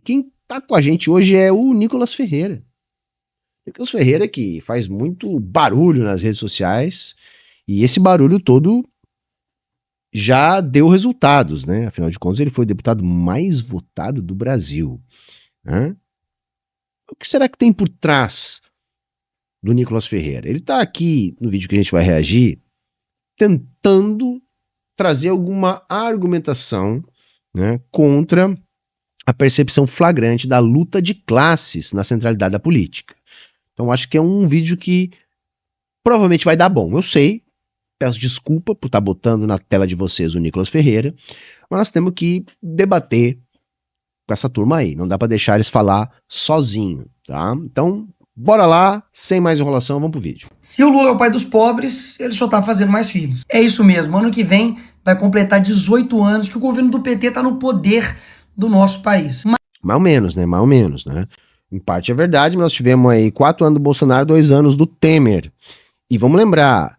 quem tá com a gente hoje é o Nicolas Ferreira. Nicolas Ferreira que faz muito barulho nas redes sociais, e esse barulho todo já deu resultados, né? Afinal de contas, ele foi o deputado mais votado do Brasil, né? O que será que tem por trás do Nicolas Ferreira? Ele está aqui no vídeo que a gente vai reagir, tentando trazer alguma argumentação, né, contra a percepção flagrante da luta de classes na centralidade da política. Então acho que é um vídeo que provavelmente vai dar bom. Eu sei, peço desculpa por estar botando na tela de vocês o Nicolas Ferreira, mas nós temos que debater com essa turma aí. Não dá para deixar eles falar sozinho, tá? Então, bora lá, sem mais enrolação, vamos pro vídeo. Se o Lula é o pai dos pobres, ele só tá fazendo mais filhos. É isso mesmo, ano que vem vai completar 18 anos que o governo do PT tá no poder do nosso país. Mais ou menos, né? Mais ou menos, né? Em parte é verdade, mas nós tivemos aí 4 anos do Bolsonaro, 2 anos do Temer. E vamos lembrar,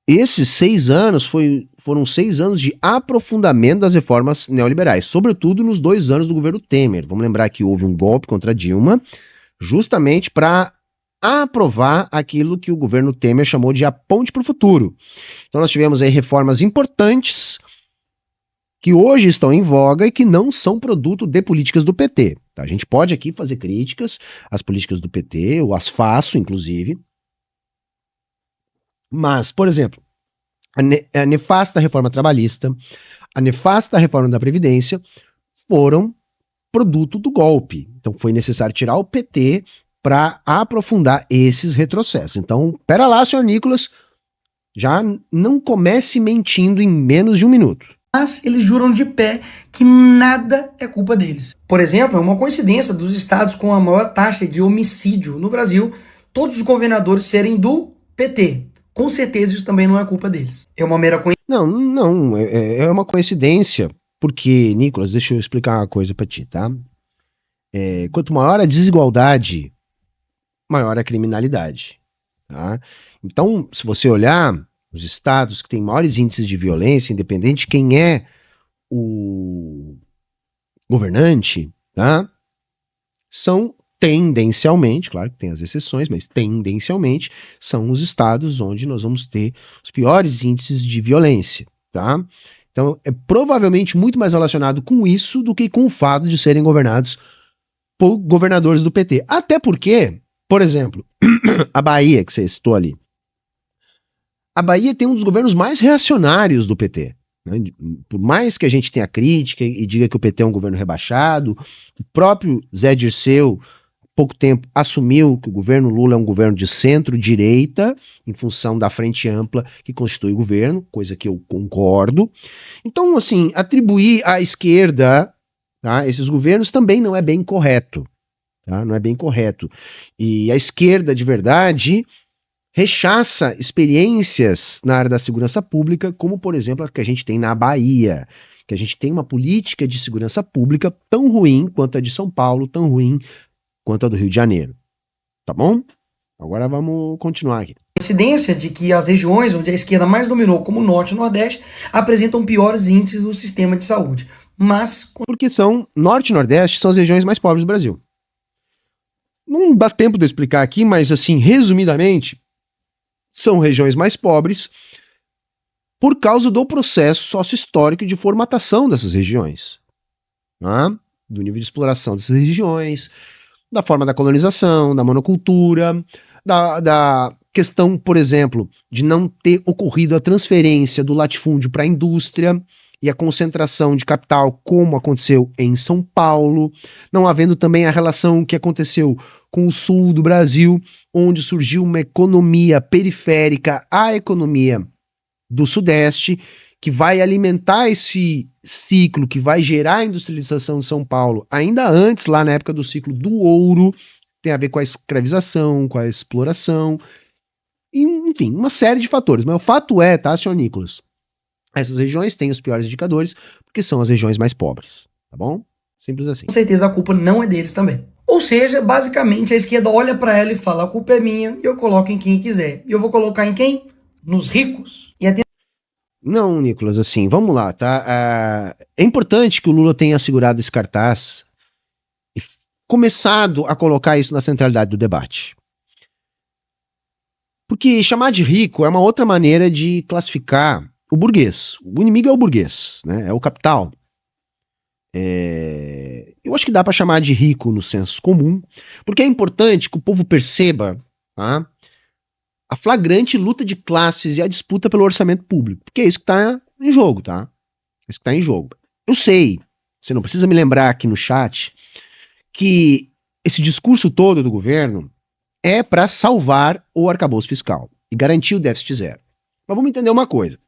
esses 6 anos foram 6 anos de aprofundamento das reformas neoliberais, sobretudo nos 2 anos do governo Temer. Vamos lembrar que houve um golpe contra Dilma, justamente para aprovar aquilo que o governo Temer chamou de a ponte para o futuro. Então nós tivemos aí reformas importantes que hoje estão em voga e que não são produto de políticas do PT. Tá? A gente pode aqui fazer críticas às políticas do PT, eu as faço, inclusive. Mas, por exemplo, a nefasta reforma trabalhista, a nefasta reforma da Previdência foram produto do golpe. Então foi necessário tirar o PT para aprofundar esses retrocessos. Então, pera lá, senhor Nicolas, já não comece mentindo em menos de 1 minuto. Mas eles juram de pé que nada é culpa deles. Por exemplo, é uma coincidência dos estados com a maior taxa de homicídio no Brasil, todos os governadores serem do PT. Com certeza isso também não é culpa deles. É uma mera coincidência. Não, é uma coincidência, porque, Nicolas, deixa eu explicar uma coisa pra ti, tá? Quanto maior a desigualdade, maior a criminalidade, tá? Então, se você olhar os estados que têm maiores índices de violência, independente de quem é o governante, tá? São tendencialmente, claro que tem as exceções, mas tendencialmente são os estados onde nós vamos ter os piores índices de violência, tá? Então é provavelmente muito mais relacionado com isso do que com o fato de serem governados por governadores do PT. Até porque, por exemplo, a Bahia, que você citou ali, a Bahia tem um dos governos mais reacionários do PT. Né? Por mais que a gente tenha crítica e diga que o PT é um governo rebaixado, o próprio Zé Dirceu, há pouco tempo, assumiu que o governo Lula é um governo de centro-direita, em função da frente ampla que constitui o governo, coisa que eu concordo. Então, assim, atribuir à esquerda, tá, esses governos também não é bem correto. Tá? Não é bem correto. E a esquerda, de verdade, rechaça experiências na área da segurança pública, como, por exemplo, a que a gente tem na Bahia, que a gente tem uma política de segurança pública tão ruim quanto a de São Paulo, tão ruim quanto a do Rio de Janeiro. Tá bom? Agora vamos continuar aqui. Coincidência de que as regiões onde a esquerda mais dominou, como o Norte e o Nordeste, apresentam piores índices do sistema de saúde. Mas... Porque Norte e Nordeste são as regiões mais pobres do Brasil. Não dá tempo de eu explicar aqui, mas assim, resumidamente, são regiões mais pobres por causa do processo sócio-histórico de formatação dessas regiões, né? Do nível de exploração dessas regiões, da forma da colonização, da monocultura, da questão, por exemplo, de não ter ocorrido a transferência do latifúndio para a indústria e a concentração de capital, como aconteceu em São Paulo, não havendo também a relação que aconteceu com o sul do Brasil, onde surgiu uma economia periférica à economia do Sudeste, que vai alimentar esse ciclo, que vai gerar a industrialização de São Paulo, ainda antes, lá na época do ciclo do ouro, tem a ver com a escravização, com a exploração, enfim, uma série de fatores. Mas o fato é, tá, senhor Nicolas? Essas regiões têm os piores indicadores, porque são as regiões mais pobres, tá bom? Simples assim. Com certeza a culpa não é deles também. Ou seja, basicamente a esquerda olha para ela e fala, a culpa é minha, e eu coloco em quem quiser. E eu vou colocar em quem? Nos ricos. E até... Não, Nicolas, assim, vamos lá, tá? É importante que o Lula tenha assegurado esse cartaz começado a colocar isso na centralidade do debate. Porque chamar de rico é uma outra maneira de classificar o burguês. O inimigo é o burguês, né? É o capital. Eu acho que dá para chamar de rico no senso comum, porque é importante que o povo perceba, tá, a flagrante luta de classes e a disputa pelo orçamento público, porque é isso que está em jogo, tá? É isso que está em jogo. Eu sei, você não precisa me lembrar aqui no chat, que esse discurso todo do governo é para salvar o arcabouço fiscal e garantir o déficit zero. Mas vamos entender uma coisa.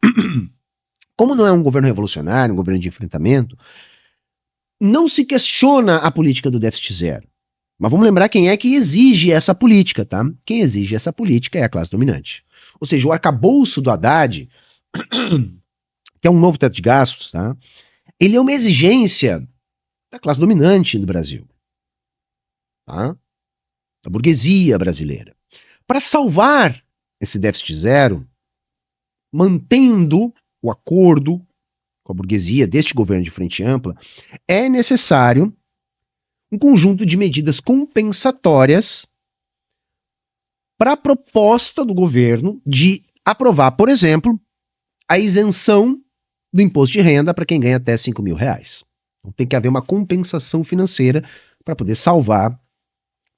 Como não é um governo revolucionário, um governo de enfrentamento, não se questiona a política do déficit zero. Mas vamos lembrar quem é que exige essa política, tá? Quem exige essa política é a classe dominante. Ou seja, o arcabouço do Haddad, que é um novo teto de gastos, tá? Ele é uma exigência da classe dominante do Brasil, tá? Da burguesia brasileira. Para salvar esse déficit zero, mantendo o acordo com a burguesia deste governo de frente ampla, é necessário um conjunto de medidas compensatórias para a proposta do governo de aprovar, por exemplo, a isenção do imposto de renda para quem ganha até R$5.000. Então tem que haver uma compensação financeira para poder salvar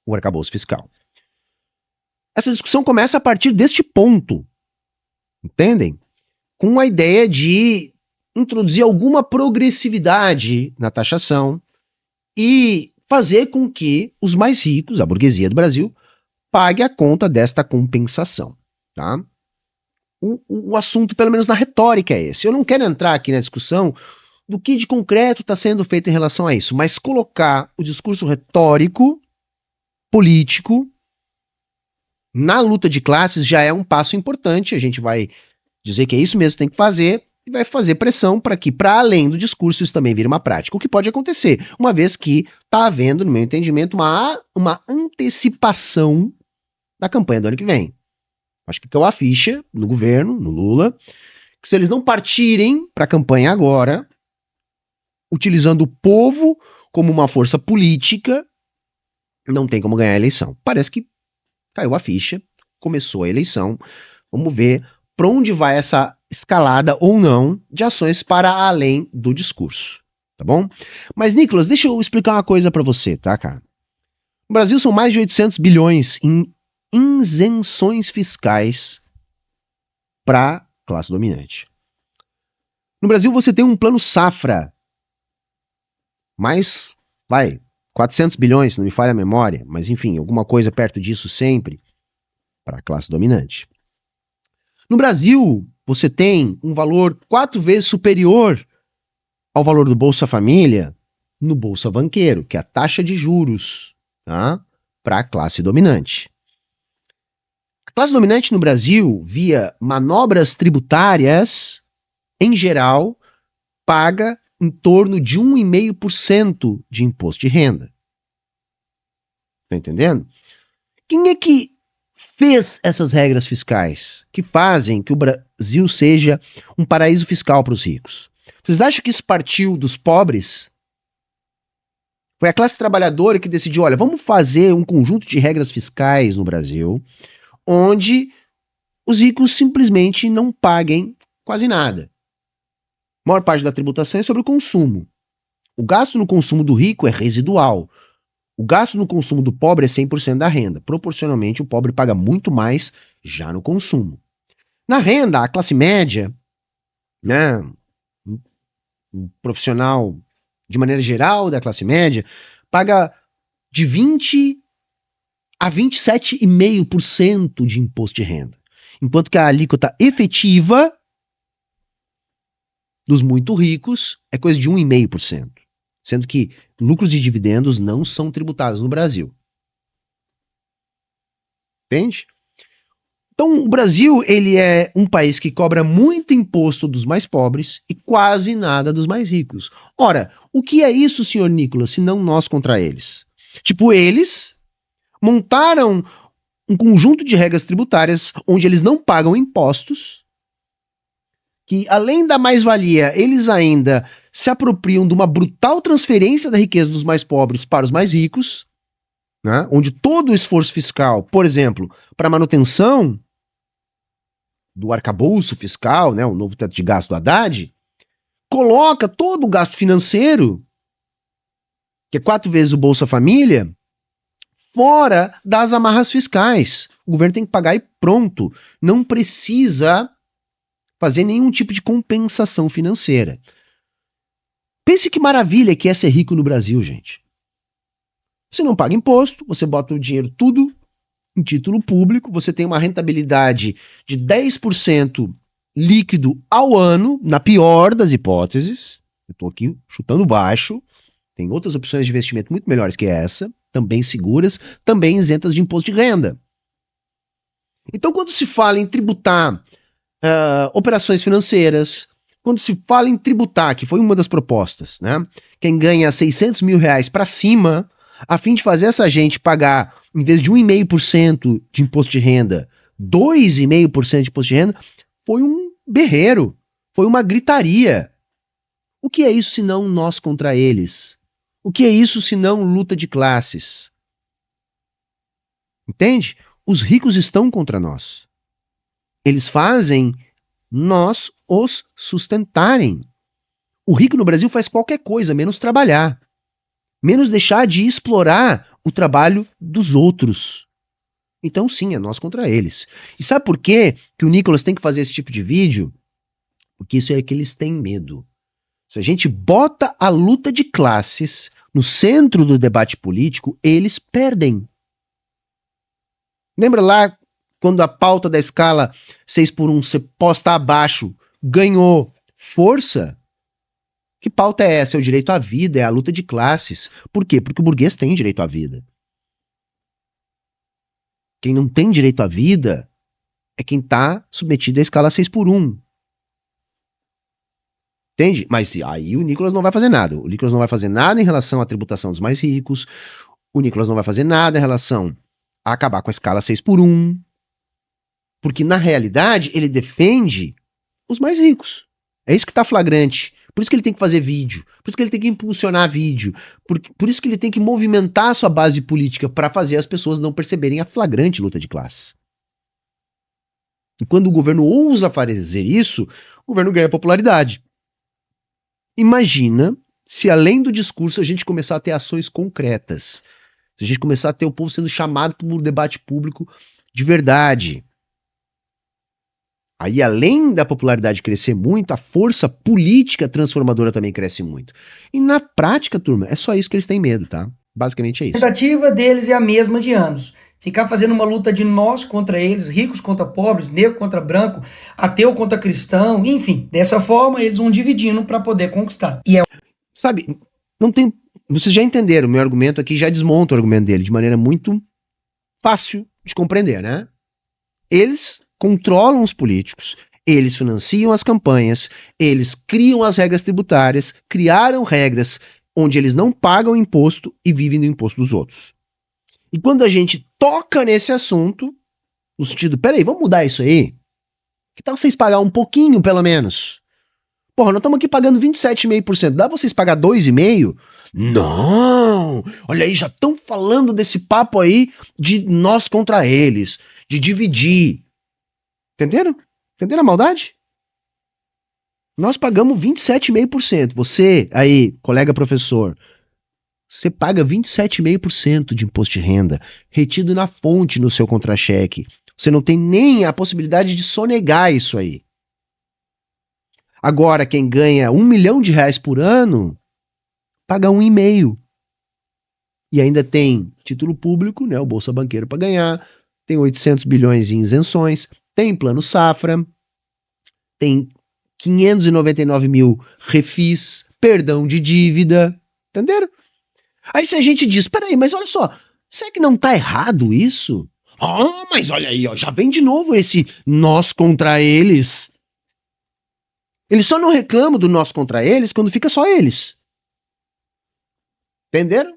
o arcabouço fiscal. Essa discussão começa a partir deste ponto, entendem? Com a ideia de introduzir alguma progressividade na taxação e fazer com que os mais ricos, a burguesia do Brasil, pague a conta desta compensação, tá? O assunto, pelo menos na retórica, é esse. Eu não quero entrar aqui na discussão do que de concreto está sendo feito em relação a isso, mas colocar o discurso retórico, político, na luta de classes já é um passo importante. A gente vai dizer que é isso mesmo que tem que fazer e vai fazer pressão para que, para além do discurso, isso também vire uma prática. O que pode acontecer, uma vez que está havendo, no meu entendimento, uma antecipação da campanha do ano que vem. Acho que caiu a ficha no governo, no Lula, que se eles não partirem para a campanha agora, utilizando o povo como uma força política, não tem como ganhar a eleição. Parece que caiu a ficha, começou a eleição, vamos ver para onde vai essa escalada ou não de ações para além do discurso, tá bom? Mas, Nicolas, deixa eu explicar uma coisa para você, tá, cara? No Brasil são mais de 800 bilhões em isenções fiscais para a classe dominante. No Brasil você tem um plano safra, mais, 400 bilhões, se não me falha a memória, mas enfim, alguma coisa perto disso sempre, para a classe dominante. No Brasil, você tem um valor 4 vezes superior ao valor do Bolsa Família no Bolsa Banqueiro, que é a taxa de juros, tá? Para a classe dominante. A classe dominante no Brasil, via manobras tributárias, em geral, paga em torno de 1,5% de imposto de renda. Tá entendendo? Quem é que fez essas regras fiscais que fazem que o Brasil seja um paraíso fiscal para os ricos? Vocês acham que isso partiu dos pobres? Foi a classe trabalhadora que decidiu, olha, vamos fazer um conjunto de regras fiscais no Brasil, onde os ricos simplesmente não paguem quase nada. A maior parte da tributação é sobre o consumo. O gasto no consumo do rico é residual. O gasto no consumo do pobre é 100% da renda. Proporcionalmente, o pobre paga muito mais já no consumo. Na renda, a classe média, né, um profissional, de maneira geral, da classe média, paga de 20% a 27,5% de imposto de renda. Enquanto que a alíquota efetiva dos muito ricos é coisa de 1,5%. Sendo que lucros e dividendos não são tributados no Brasil. Entende? Então, o Brasil, ele é um país que cobra muito imposto dos mais pobres e quase nada dos mais ricos. Ora, o que é isso, senhor Nicolas, se não nós contra eles? Tipo, eles montaram um conjunto de regras tributárias onde eles não pagam impostos, que além da mais-valia, eles ainda se apropriam de uma brutal transferência da riqueza dos mais pobres para os mais ricos, né, onde todo o esforço fiscal, por exemplo, para manutenção do arcabouço fiscal, né, o novo teto de gasto do Haddad, coloca todo o gasto financeiro, que é 4 vezes o Bolsa Família, fora das amarras fiscais. O governo tem que pagar e pronto. Não precisa fazer nenhum tipo de compensação financeira. Pense que maravilha que é ser rico no Brasil, gente. Você não paga imposto, você bota o dinheiro tudo em título público, você tem uma rentabilidade de 10% líquido ao ano, na pior das hipóteses. Eu estou aqui chutando baixo. Tem outras opções de investimento muito melhores que essa, também seguras, também isentas de imposto de renda. Então, quando se fala em tributar operações financeiras, quando se fala em tributar, que foi uma das propostas, né? Quem ganha 600 mil reais para cima, a fim de fazer essa gente pagar, em vez de 1,5% de imposto de renda, 2,5% de imposto de renda, foi um berreiro, foi uma gritaria. O que é isso senão nós contra eles? O que é isso senão luta de classes? Entende? Os ricos estão contra nós. Eles fazem nós os sustentarem. O rico no Brasil faz qualquer coisa, menos trabalhar. Menos deixar de explorar o trabalho dos outros. Então sim, é nós contra eles. E sabe por quê que o Nicolas tem que fazer esse tipo de vídeo? Porque isso é que eles têm medo. Se a gente bota a luta de classes no centro do debate político, eles perdem. Lembra lá quando a pauta da escala 6x1 ser posta abaixo ganhou força? Que pauta é essa? É o direito à vida, é a luta de classes. Por quê? Porque o burguês tem direito à vida. Quem não tem direito à vida é quem está submetido à escala 6x1. Entende? Mas aí o Nicolas não vai fazer nada. O Nicolas não vai fazer nada em relação à tributação dos mais ricos. O Nicolas não vai fazer nada em relação a acabar com a escala 6x1. Porque, na realidade, ele defende os mais ricos. É isso que está flagrante. Por isso que ele tem que fazer vídeo. Por isso que ele tem que impulsionar vídeo. Por isso que ele tem que movimentar a sua base política para fazer as pessoas não perceberem a flagrante luta de classe. E quando o governo ousa fazer isso, o governo ganha popularidade. Imagina se, além do discurso, a gente começar a ter ações concretas. Se a gente começar a ter o povo sendo chamado para um debate público de verdade. Aí, além da popularidade crescer muito, a força política transformadora também cresce muito. E na prática, turma, é só isso que eles têm medo, tá? Basicamente é isso. A tentativa deles é a mesma de anos. Ficar fazendo uma luta de nós contra eles, ricos contra pobres, negro contra branco, ateu contra cristão, enfim. Dessa forma, eles vão dividindo para poder conquistar. E sabe, não tem... Vocês já entenderam o meu argumento aqui, já desmonto o argumento dele de maneira muito fácil de compreender, né? Eles controlam os políticos, eles financiam as campanhas, eles criam as regras tributárias, criaram regras onde eles não pagam imposto e vivem do imposto dos outros. E quando a gente toca nesse assunto, no sentido, peraí, vamos mudar isso aí? Que tal vocês pagar um pouquinho, pelo menos? Porra, nós estamos aqui pagando 27,5%. Dá pra vocês pagar 2,5%? Não! Olha aí, já estão falando desse papo aí de nós contra eles, de dividir. Entenderam? Entenderam a maldade? Nós pagamos 27,5%. Você, aí, colega professor, você paga 27,5% de imposto de renda, retido na fonte no seu contra-cheque. Você não tem nem a possibilidade de sonegar isso aí. Agora, quem ganha R$1 milhão por ano, paga 1,5%. E ainda tem título público, né, o Bolsa Banqueiro para ganhar, tem 800 bilhões em isenções, tem plano safra, tem 599 mil refis, perdão de dívida, entenderam? Aí se a gente diz, peraí, mas olha só, será que não tá errado isso? Ah, mas olha aí, ó, já vem de novo esse nós contra eles. Eles só não reclamam do nós contra eles quando fica só eles. Entenderam?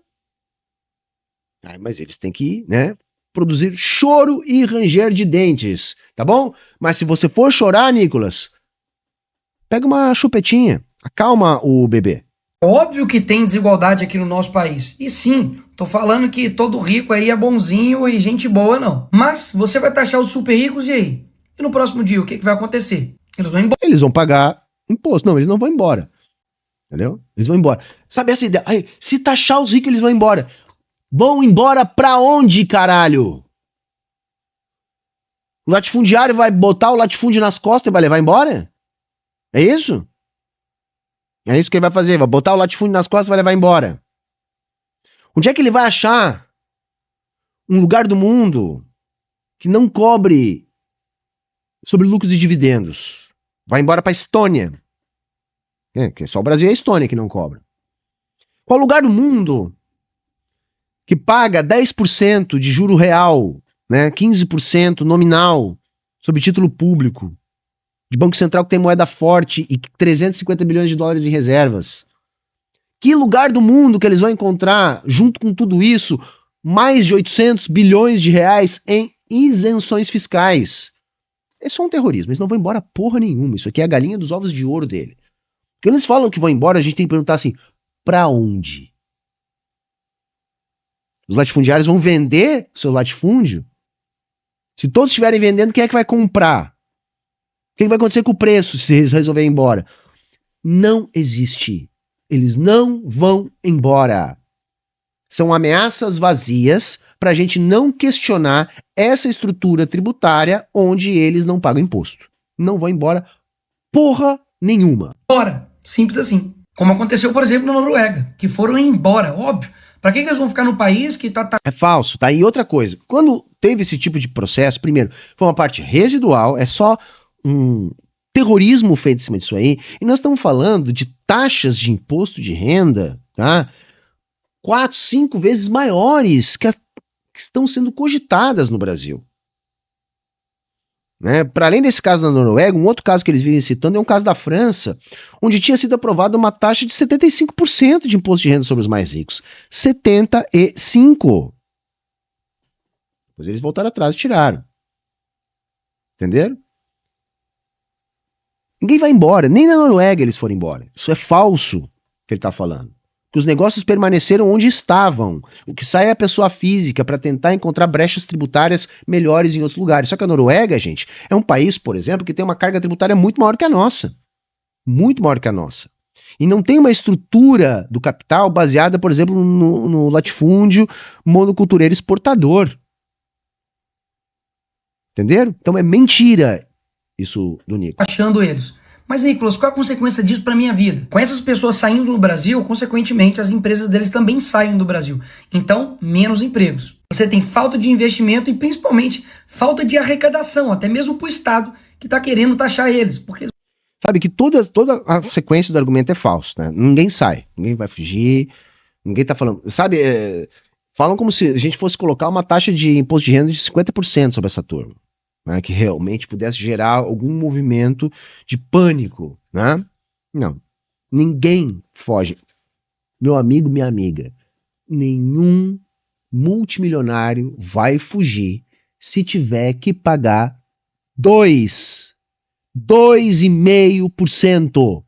Ah, mas eles têm que, né, produzir choro e ranger de dentes, tá bom? Mas se você for chorar, Nicolas, pega uma chupetinha, acalma o bebê. É óbvio que tem desigualdade aqui no nosso país. E sim, Tô falando que todo rico aí é bonzinho e gente boa, não. Mas você vai taxar os super ricos e aí? E no próximo dia, o que vai acontecer? Eles vão embora. Eles vão pagar imposto. Não, eles não vão embora. Entendeu? Eles vão embora. Sabe essa ideia? Ai, se taxar os ricos, eles vão embora. Vão embora pra onde, caralho? O latifundiário vai botar o latifúndio nas costas e vai levar embora? É isso? É isso que ele vai fazer. Vai botar o latifúndio nas costas e vai levar embora. Onde é que ele vai achar um lugar do mundo que não cobre sobre lucros e dividendos? Vai embora pra Estônia. Que só o Brasil e a Estônia que não cobra. Qual lugar do mundo que paga 10% de juro real, né, 15% nominal sobre título público, de Banco Central que tem moeda forte e 350 bilhões de dólares em reservas? Que lugar do mundo que eles vão encontrar, junto com tudo isso, mais de 800 bilhões de reais em isenções fiscais? É só um terrorismo, eles não vão embora porra nenhuma. Isso aqui é a galinha dos ovos de ouro dele. Quando eles falam que vão embora, a gente tem que perguntar assim, pra onde? Os latifundiários vão vender seu latifúndio? Se todos estiverem vendendo, quem é que vai comprar? O que vai acontecer com o preço se eles resolverem ir embora? Não existe. Eles não vão embora. São ameaças vazias para a gente não questionar essa estrutura tributária onde eles não pagam imposto. Não vão embora porra nenhuma. Embora. Simples assim. Como aconteceu, por exemplo, na Noruega, que foram embora, óbvio. Pra que eles vão ficar no país que tá... É falso, tá? E outra coisa, quando teve esse tipo de processo, primeiro, foi uma parte residual, é só um terrorismo feito em cima disso aí, e nós estamos falando de taxas de imposto de renda, tá? 4, 5 vezes maiores que estão sendo cogitadas no Brasil. Né? Para além desse caso da Noruega, um outro caso que eles vivem citando é um caso da França, onde tinha sido aprovada uma taxa de 75% de imposto de renda sobre os mais ricos. 75%. Depois eles voltaram atrás e tiraram. Entenderam? Ninguém vai embora, nem na Noruega eles foram embora. Isso é falso que ele está falando. Que os negócios permaneceram onde estavam. O que sai é a pessoa física para tentar encontrar brechas tributárias melhores em outros lugares. Só que a Noruega, gente, é um país, por exemplo, que tem uma carga tributária muito maior que a nossa. Muito maior que a nossa. E não tem uma estrutura do capital baseada, por exemplo, no latifúndio monocultureiro exportador. Entenderam? Então é mentira isso do Nicolas. Achando eles. Mas, Nicolas, qual a consequência disso para minha vida? Com essas pessoas saindo do Brasil, consequentemente, as empresas deles também saem do Brasil. Então, menos empregos. Você tem falta de investimento e, principalmente, falta de arrecadação, até mesmo para o Estado, que está querendo taxar eles. Porque... Sabe que toda a sequência do argumento é falso, né? Ninguém sai, ninguém vai fugir, ninguém tá falando... Sabe, falam como se a gente fosse colocar uma taxa de imposto de renda de 50% sobre essa turma. Né, que realmente pudesse gerar algum movimento de pânico, né? Não, ninguém foge. Meu amigo, minha amiga, nenhum multimilionário vai fugir se tiver que pagar 2,5%,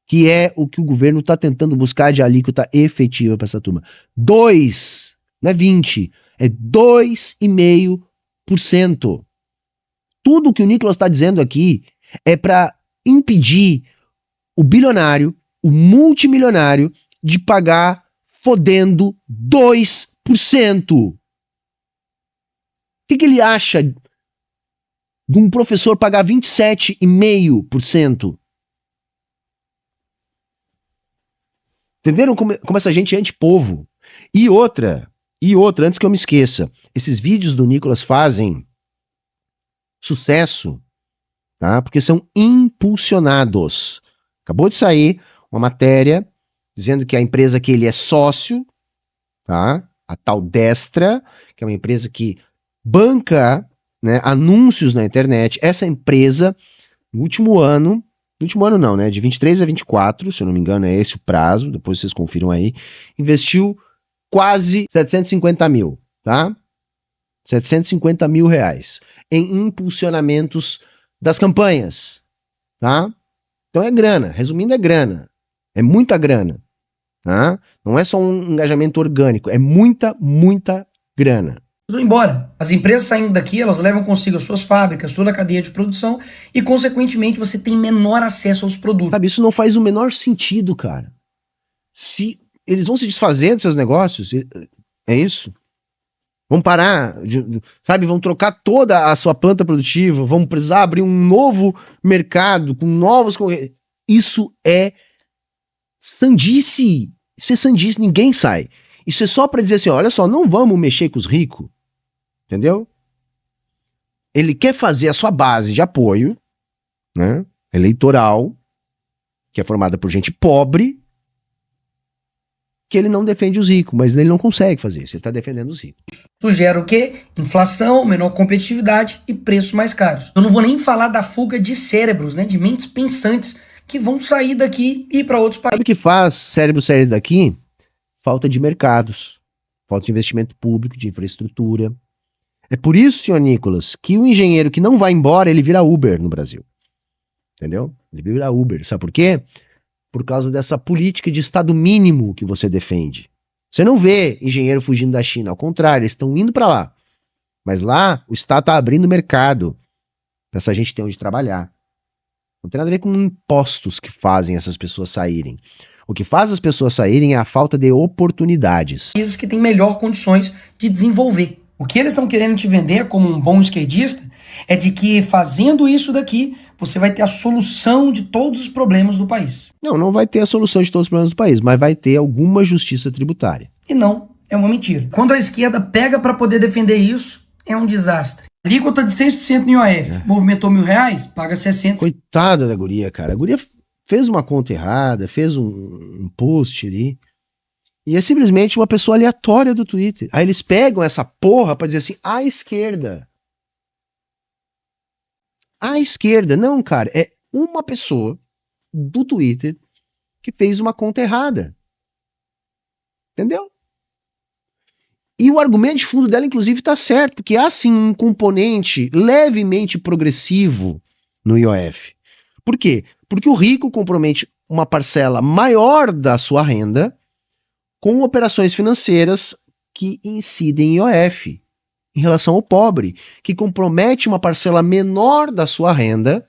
que é o que o governo está tentando buscar de alíquota efetiva para essa turma. 2, não é 20, é 2,5%. Tudo que o Nicolas está dizendo aqui é para impedir o bilionário, o multimilionário, de pagar fodendo 2%. O que ele acha de um professor pagar 27,5%? Entenderam como essa gente é antipovo? E outra, antes que eu me esqueça, esses vídeos do Nicolas fazem sucesso, tá? Porque são impulsionados. Acabou de sair uma matéria dizendo que a empresa que ele é sócio, tá? A tal Destra, que é uma empresa que banca, né, anúncios na internet. Essa empresa, no último ano não, né? De 23 a 24, se eu não me engano é esse o prazo, depois vocês confiram aí, investiu quase 750 mil, tá? 750 mil reais em impulsionamentos das campanhas, tá? Então é grana, resumindo é grana, é muita grana. Tá? Não é só um engajamento orgânico, é muita grana. Vão embora. As empresas saindo daqui, elas levam consigo as suas fábricas, toda a cadeia de produção e, consequentemente, você tem menor acesso aos produtos. Sabe, isso não faz o menor sentido, cara. Se eles vão se desfazer dos seus negócios, é isso? Vão parar, sabe, vão trocar toda a sua planta produtiva, vão precisar abrir um novo mercado com novos... Isso é sandice. Isso é sandice, ninguém sai. Isso é só para dizer assim, olha só, não vamos mexer com os ricos. Entendeu? Ele quer fazer a sua base de apoio, né, eleitoral, que é formada por gente pobre, que ele não defende os ricos, mas ele não consegue fazer isso, ele está defendendo os ricos. Isso gera o quê? Inflação, menor competitividade e preços mais caros. Eu não vou nem falar da fuga de cérebros, né, de mentes pensantes que vão sair daqui e ir para outros países. Sabe o que faz cérebro sair daqui? Falta de mercados, falta de investimento público, de infraestrutura. É por isso, senhor Nicolas, que o engenheiro que não vai embora, ele vira Uber no Brasil. Entendeu? Ele vira Uber. Sabe por quê? Por causa dessa política de estado mínimo que você defende. Você não vê engenheiro fugindo da China, ao contrário, eles estão indo para lá. Mas lá, o Estado está abrindo mercado para essa gente ter onde trabalhar. Não tem nada a ver com impostos que fazem essas pessoas saírem. O que faz as pessoas saírem é a falta de oportunidades. Países que têm melhor condições de desenvolver. O que eles estão querendo te vender como um bom esquerdista é de que fazendo isso daqui, você vai ter a solução de todos os problemas do país. Não vai ter a solução de todos os problemas do país, mas vai ter alguma justiça tributária. E não, é uma mentira. Quando a esquerda pega para poder defender isso, é um desastre. Alíquota de 6% no IOF. Movimentou R$1.000, paga 60. Coitada da guria, cara. A guria fez uma conta errada, fez um post ali. E é simplesmente uma pessoa aleatória do Twitter. Aí eles pegam essa porra pra dizer assim, a esquerda. A esquerda. Não, cara. É uma pessoa do Twitter que fez uma conta errada. Entendeu? E o argumento de fundo dela, inclusive, tá certo. Porque há, sim, um componente levemente progressivo no IOF. Por quê? Porque o rico compromete uma parcela maior da sua renda com operações financeiras que incidem em IOF, em relação ao pobre, que compromete uma parcela menor da sua renda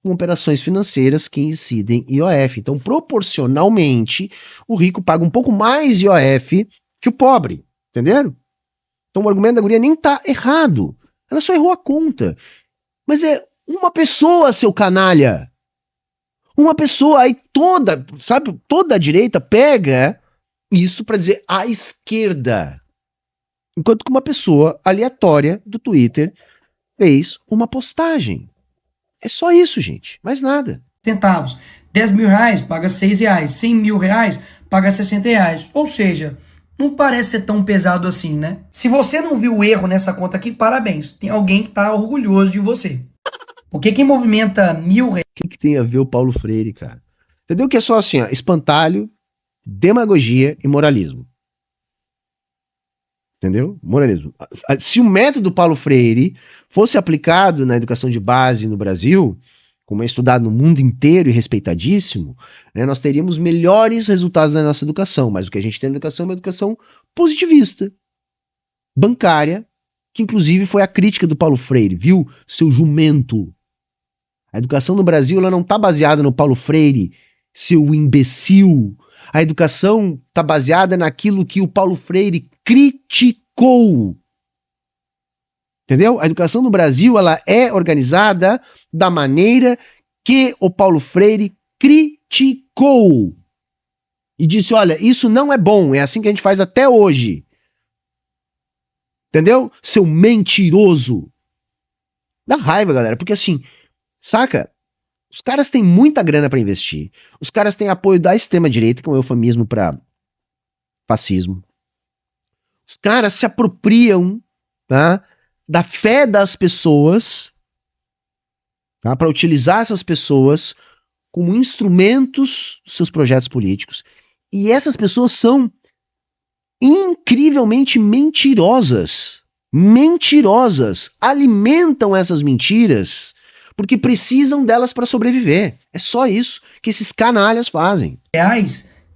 com operações financeiras que incidem em IOF. Então, proporcionalmente, o rico paga um pouco mais IOF que o pobre, entenderam? Então, o argumento da guria nem tá errado, ela só errou a conta. Mas é uma pessoa, seu canalha. Uma pessoa, aí toda a direita pega isso para dizer a esquerda. Enquanto que uma pessoa aleatória do Twitter fez uma postagem. É só isso, gente. Mais nada. Centavos. R$10.000 paga R$6. R$100.000 paga R$60. Ou seja, não parece ser tão pesado assim, né? Se você não viu o erro nessa conta aqui, parabéns. Tem alguém que tá orgulhoso de você. Porque quem movimenta R$1.000... O que tem a ver o Paulo Freire, cara? Entendeu que é só assim, ó, espantalho, demagogia e moralismo. Entendeu? Moralismo. Se o método Paulo Freire fosse aplicado na educação de base no Brasil, como é estudado no mundo inteiro e respeitadíssimo, né, nós teríamos melhores resultados na nossa educação. Mas o que a gente tem na educação é uma educação positivista, bancária, que inclusive foi a crítica do Paulo Freire, viu, seu jumento? A educação no Brasil ela não está baseada no Paulo Freire, seu imbecil. A educação está baseada naquilo que o Paulo Freire criticou. Entendeu? A educação no Brasil ela é organizada da maneira que o Paulo Freire criticou. E disse, olha, isso não é bom, é assim que a gente faz até hoje. Entendeu? Seu mentiroso. Dá raiva, galera, porque assim, saca? Os caras têm muita grana para investir. Os caras têm apoio da extrema-direita, que é um eufemismo para fascismo. Os caras se apropriam, tá, da fé das pessoas, tá, para utilizar essas pessoas como instrumentos dos seus projetos políticos. E essas pessoas são incrivelmente mentirosas. Mentirosas. Alimentam essas mentiras porque precisam delas para sobreviver. É só isso que esses canalhas fazem.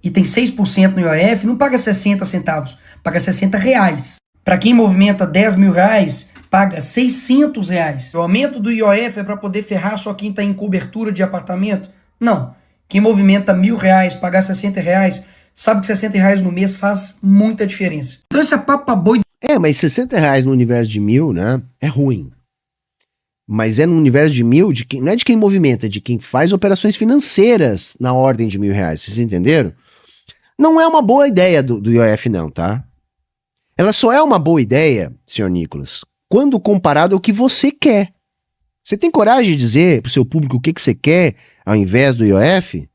e tem 6% no IOF, não paga 60 centavos, paga 60 reais. Para quem movimenta 10 mil reais, paga 600 reais. O aumento do IOF é para poder ferrar só quem está em cobertura de apartamento? Não. Quem movimenta 1.000 reais, pagar 60 reais, sabe que 60 reais no mês faz muita diferença. Então esse é papo boi. Mas 60 reais no universo de 1.000, né, é ruim. Mas é no universo de 1.000, não é de quem movimenta, é de quem faz operações financeiras na ordem de 1.000 reais. Vocês entenderam? Não é uma boa ideia do IOF não, tá? Ela só é uma boa ideia, senhor Nicolas, quando comparado ao que você quer. Você tem coragem de dizer para o seu público o que você quer ao invés do IOF?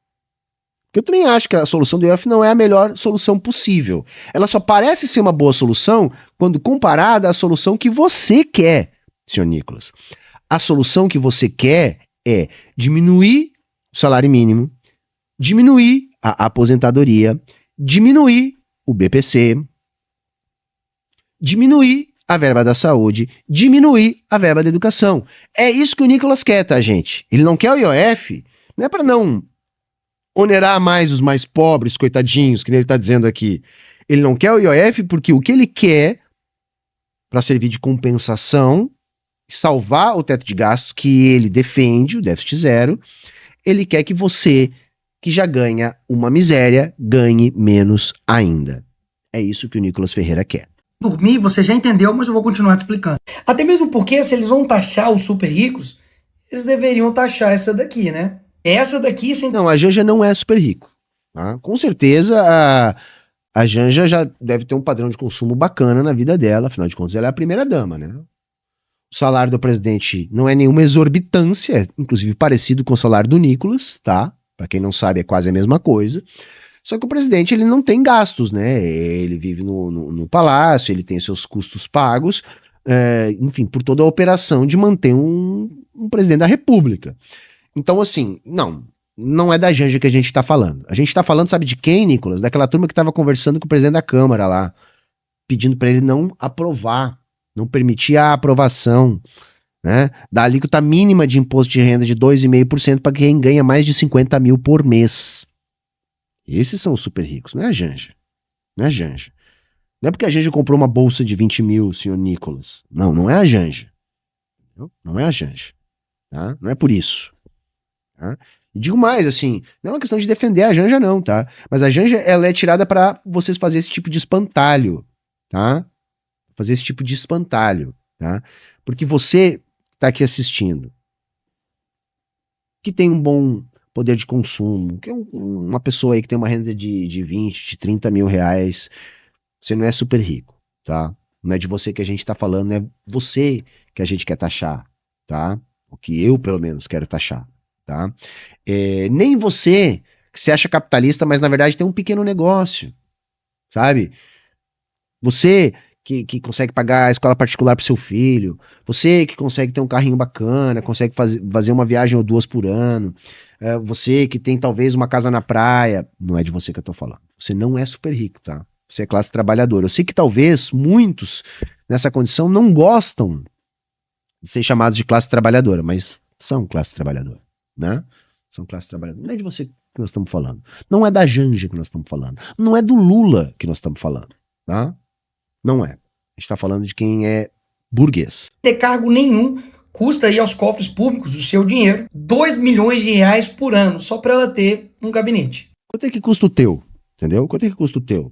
Porque eu também acho que a solução do IOF não é a melhor solução possível. Ela só parece ser uma boa solução quando comparada à solução que você quer, senhor Nicolas. A solução que você quer é diminuir o salário mínimo, diminuir a aposentadoria, diminuir o BPC, diminuir a verba da saúde, diminuir a verba da educação. É isso que o Nicolas quer, tá, gente? Ele não quer o IOF, não é para não onerar mais os mais pobres, coitadinhos, que nem ele tá dizendo aqui. Ele não quer o IOF porque o que ele quer, para servir de compensação, salvar o teto de gastos que ele defende, o déficit zero, ele quer que você, que já ganha uma miséria, ganhe menos ainda. É isso que o Nicolas Ferreira quer. Dormir, você já entendeu, mas eu vou continuar te explicando. Até mesmo porque se eles vão taxar os super ricos, eles deveriam taxar essa daqui, né? Essa daqui... Não, a Janja não é super rico. Tá? Com certeza a Janja já deve ter um padrão de consumo bacana na vida dela, afinal de contas ela é a primeira dama, né? O salário do presidente não é nenhuma exorbitância, é inclusive parecido com o salário do Nicolas, tá? Para quem não sabe, é quase a mesma coisa. Só que o presidente ele não tem gastos, né? Ele vive no palácio, ele tem seus custos pagos, enfim, por toda a operação de manter um presidente da República. Então, assim, não é da Janja que a gente tá falando. A gente tá falando, sabe de quem, Nicolas? Daquela turma que tava conversando com o presidente da Câmara lá, pedindo para ele não aprovar, não permitir a aprovação, né, da alíquota mínima de imposto de renda de 2,5% para quem ganha mais de 50 mil por mês. Esses são os super ricos, não é a Janja. Não é a Janja. Não é porque a Janja comprou uma bolsa de 20 mil, senhor Nicolas. Não é a Janja. Não é a Janja. Tá? Não é por isso. Tá? E digo mais, assim, não é uma questão de defender a Janja não, tá? Mas a Janja, ela é tirada para vocês fazerem esse tipo de espantalho, tá? Fazer esse tipo de espantalho, tá? Porque você tá aqui assistindo, que tem um bom poder de consumo, que é uma pessoa aí que tem uma renda de 20, de 30 mil reais, você não é super rico, tá? Não é de você que a gente tá falando, é você que a gente quer taxar, tá? O que eu, pelo menos, quero taxar, tá? Nem você que se acha capitalista, mas na verdade tem um pequeno negócio, sabe? Você que consegue pagar a escola particular pro seu filho, você que consegue ter um carrinho bacana, consegue fazer uma viagem ou duas por ano, você que tem talvez uma casa na praia, não é de você que eu tô falando. Você não é super rico, tá? Você é classe trabalhadora. Eu sei que talvez muitos nessa condição não gostam de ser chamados de classe trabalhadora, mas são classe trabalhadora, né? São classe trabalhadora. Não é de você que nós estamos falando. Não é da Janja que nós estamos falando. Não é do Lula que nós estamos falando, tá? Não é. A gente está falando de quem é burguês. Ter cargo nenhum, custa aí aos cofres públicos o seu dinheiro, 2 milhões de reais por ano, só para ela ter um gabinete. Quanto é que custa o teu? Entendeu? Quanto é que custa o teu?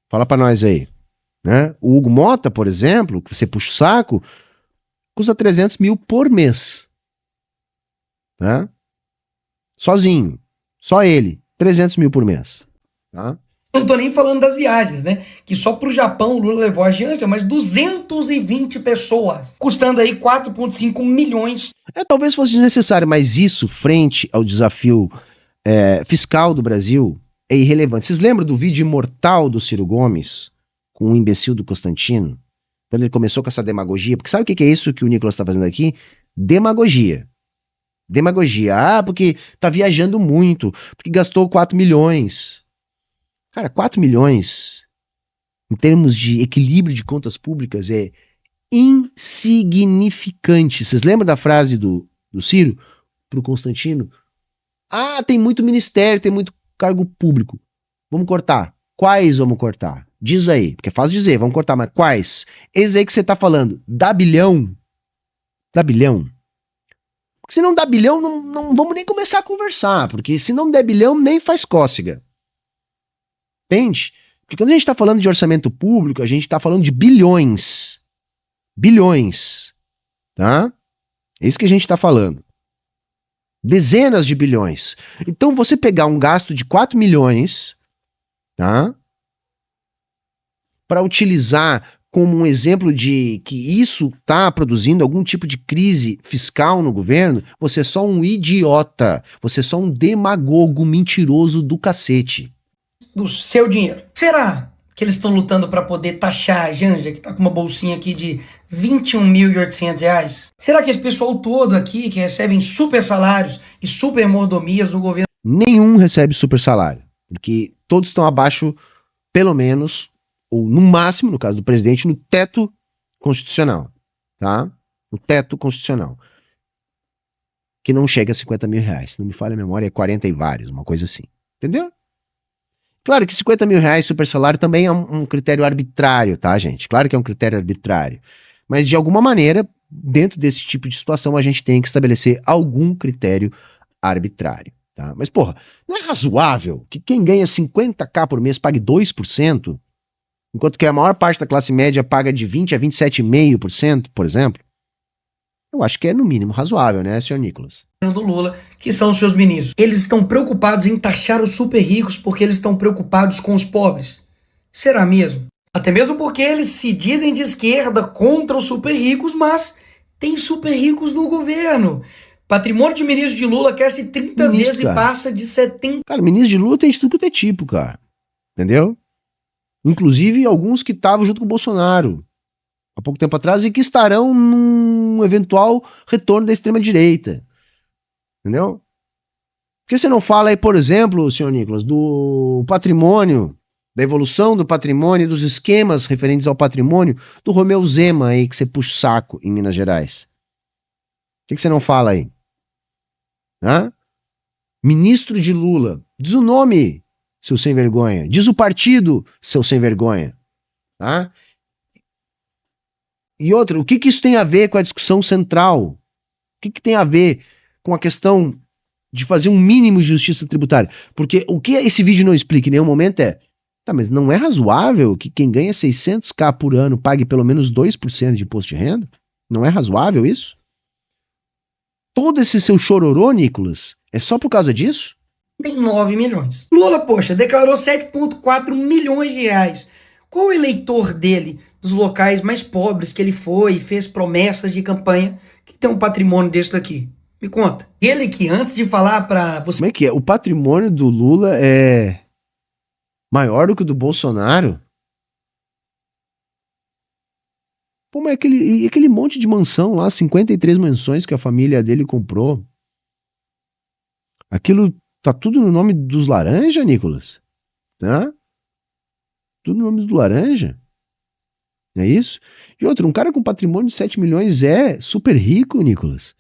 Fala para nós aí. Né? O Hugo Mota, por exemplo, que você puxa o saco, custa 300 mil por mês. Né? Sozinho. Só ele. 300 mil por mês. Tá? Eu não tô nem falando das viagens, né? Que só pro Japão o Lula levou a Janja, mas 220 pessoas, custando aí 4,5 milhões. Talvez fosse desnecessário, mas isso, frente ao desafio fiscal do Brasil, é irrelevante. Vocês lembram do vídeo imortal do Ciro Gomes, com o imbecil do Constantino? Quando ele começou com essa demagogia? Porque sabe o que é isso que o Nicolas está fazendo aqui? Demagogia. Demagogia. Porque tá viajando muito, porque gastou 4 milhões. Cara, 4 milhões, em termos de equilíbrio de contas públicas, é insignificante. Vocês lembram da frase do Ciro pro Constantino? Tem muito ministério, tem muito cargo público. Vamos cortar. Quais vamos cortar? Diz aí, porque é fácil dizer, vamos cortar, mas quais? Esse aí que você tá falando, dá bilhão? Dá bilhão? Porque se não dá bilhão, não vamos nem começar a conversar, porque se não der bilhão, nem faz cócega. Entende? Porque quando a gente está falando de orçamento público, a gente está falando de bilhões. Bilhões. Tá? É isso que a gente está falando. Dezenas de bilhões. Então, você pegar um gasto de 4 milhões, tá? Para utilizar como um exemplo de que isso está produzindo algum tipo de crise fiscal no governo, você é só um idiota. Você é só um demagogo mentiroso do cacete. Do seu dinheiro. Será que eles estão lutando para poder taxar a Janja, que está com uma bolsinha aqui de R$21.800? Será que esse pessoal todo aqui, que recebem super salários e super mordomias do governo... Nenhum recebe super salário, porque todos estão abaixo, pelo menos, ou no máximo, no caso do presidente, no teto constitucional, tá? No teto constitucional. Que não chega a R$50 mil. Se não me falha a memória, é 40 e vários, uma coisa assim. Entendeu? Claro que R$50 mil super salário também é um critério arbitrário, tá, gente? Claro que é um critério arbitrário. Mas, de alguma maneira, dentro desse tipo de situação, a gente tem que estabelecer algum critério arbitrário, tá? Mas, porra, não é razoável que quem ganha 50k por mês pague 2%, enquanto que a maior parte da classe média paga de 20% a 27,5%, por exemplo? Eu acho que é, no mínimo, razoável, né, senhor Nicolas? Do Lula, que são os seus ministros. Eles estão preocupados em taxar os super ricos porque eles estão preocupados com os pobres. Será mesmo? Até mesmo porque eles se dizem de esquerda contra os super ricos, mas tem super ricos no governo. Patrimônio de ministro de Lula cresce 30 vezes cara. E passa de 70... Cara, ministro de Lula tem de tudo que é tipo, cara. Entendeu? Inclusive alguns que estavam junto com o Bolsonaro há pouco tempo atrás e que estarão num eventual retorno da extrema-direita. Entendeu? Por que você não fala aí, por exemplo, senhor Nicolas, do patrimônio, da evolução do patrimônio, dos esquemas referentes ao patrimônio do Romeu Zema aí, que você puxa o saco em Minas Gerais? Por que você não fala aí? Hã? Ministro de Lula. Diz o nome, seu sem vergonha. Diz o partido, seu sem vergonha. Tá? E outra, o que isso tem a ver com a discussão central? O que tem a ver com a questão de fazer um mínimo de justiça tributária? Porque o que esse vídeo não explica em nenhum momento é, tá, mas não é razoável que quem ganha 600k por ano pague pelo menos 2% de imposto de renda? Não é razoável isso? Todo esse seu chororô, Nicolas, é só por causa disso? Tem 9 milhões. Lula, poxa, declarou 7,4 milhões de reais. Qual o eleitor dele, dos locais mais pobres que ele foi e fez promessas de campanha, que tem um patrimônio desse daqui? Me conta. Ele que antes de falar pra você... Como é que é? O patrimônio do Lula é maior do que o do Bolsonaro? Pô, mas aquele monte de mansão lá, 53 mansões que a família dele comprou. Aquilo tá tudo no nome dos laranja, Nicolas? Tá? Tudo no nome do laranja? Não é isso? E outra, um cara com patrimônio de 7 milhões é super rico, Nicolas.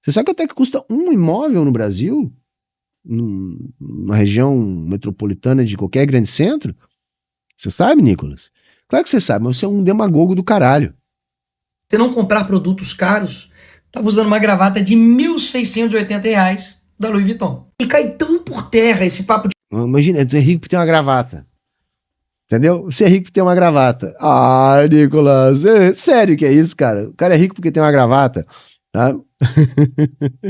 Você sabe quanto é que custa um imóvel no Brasil? Na região metropolitana de qualquer grande centro? Você sabe, Nicolas? Claro que você sabe, mas você é um demagogo do caralho. Se não comprar produtos caros, tava usando uma gravata de R$1.680 da Louis Vuitton. E cai tão por terra esse papo de... Imagina, tu é rico por ter uma gravata. Entendeu? Você é rico por ter uma gravata. Ah, Nicolas, sério que é isso, cara? O cara é rico porque tem uma gravata. Tá?